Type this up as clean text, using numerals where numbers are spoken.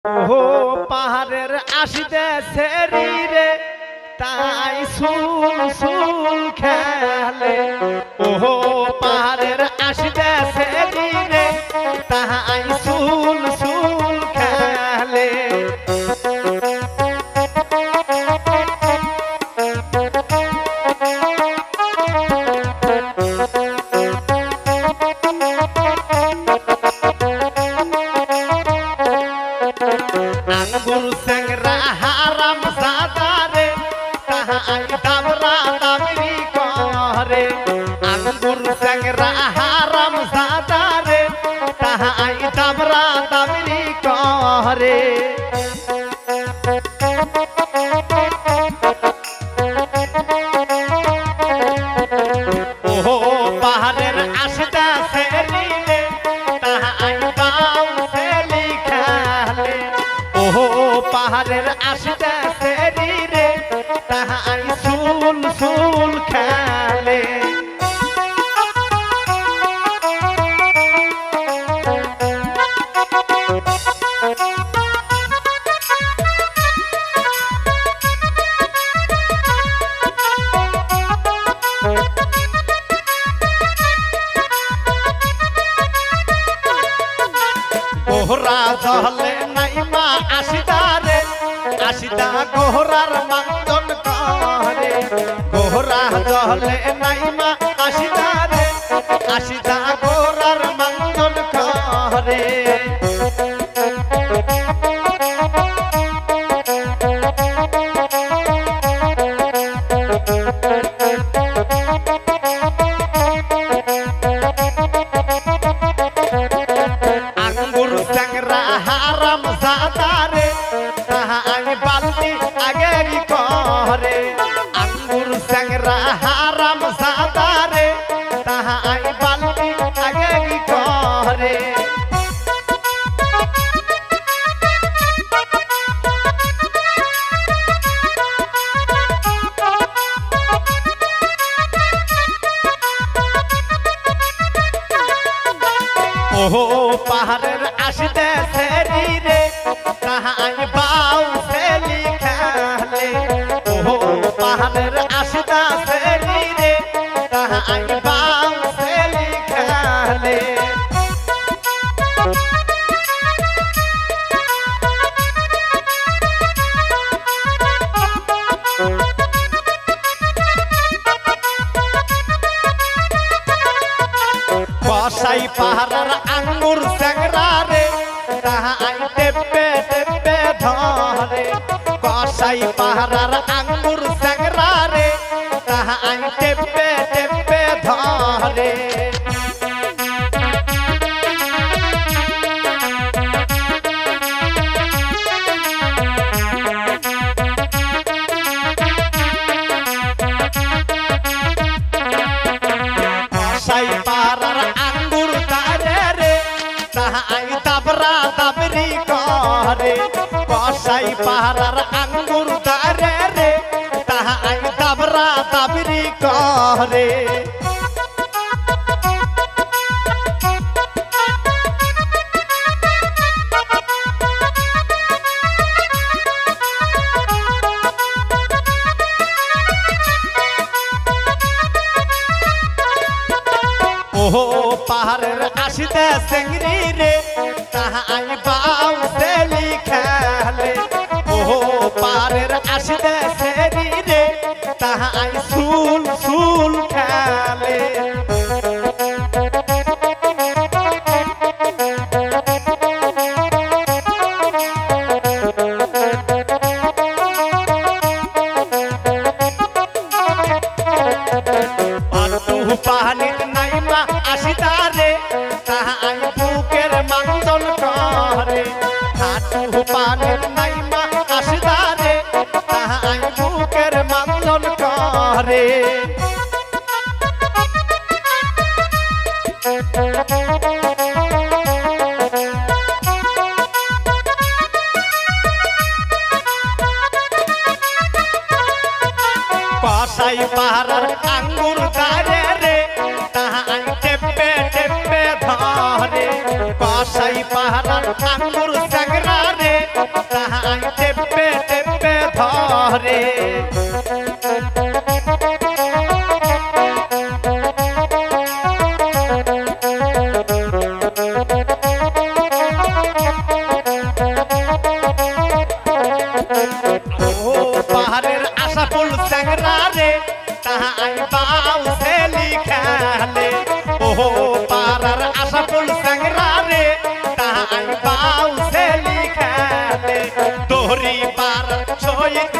ওহো পাহাড়ের আসিতেছে রে তাই সুল সুল খেলে। ওহো পাহাড়ের আসিতেছে রে তাই সুল সুল খেলে। আঙ্গুর স্যাংরা হারাম জাদা রে তাহাই দাবরা দাবরি করে। আঙ্গুর স্যাংরা হারাম জাদা রে তাহাই দাবরা দাবরি করে। ওহো পাহাড়ের আসিতেছে রে তাহাই বাউসে লিখালে। ওহো পাহাড়ের আসিতেছে রে তাহাই সুল সুল খেলে। গোহরা জহলে নাইমা আসিদা রে আসিদা গোহরার মান্দন করে। গোহরা জহলে নাইমা আসিদা রে আসিদা গোহরার মান্দন করে। আঙ্গুর স্যাংরা হারাম জাদা রে তাহাই বালতি আগেরি করে। আঙ্গুর স্যাংরা হারাম জাদা রে তাহাই বালতি আগেরি করে। ওহো পাহাড়ের আসিতেছে রে তাহাই বাউসে লিখালে। ওহো পাহাড়ের আসিতেছে রে তাহাই বাউসে লিখালে। কসাই পাহাড়ের আঙ্গুর স্যাংরা রে তাহাই টেপে টেপে ধরে। কসাই পাহাড়ের আঙ্গুর স্যাংরা রে তাহাই টেপে টেপে ধরে। কসাই পাহাড়ের আঙ্গুর তারে রে তাহাই দাবরা দাবরি করে। কসাই পাহাড়ের আঙ্গুর তারে রে তাহাই দাবরা দাবরি করে। ওহো পাহাড়ের আসিতেছে রে তাহাই বাউসে লিখালে। ওহো পাহাড়ের আসিতেছে রে তাহাই সুল সুল খেলে। পাহাড়ের নাইমা আসিদা রে তাহাই বুকের মান্দন করে। হাঁটু পাহাড়ের নাইমা আসিদা রে তাহাই বুকের মান্দন করে। কসাই পাহাড়ের আঙ্গুর তারে রে তাহাই টেপে টেপে ধরে। কসাই পাহাড়ের আঙ্গুর স্যাংরা রে রে ও পাহাড়ের আশা ফুল স্যাংরা রে তাহা আই বাউ সে লিখালে ও পাহাড়ের আশা ফুল স্যাংরা রে তাহা আই বাউ সে লিখালে তোরি পার শহীদ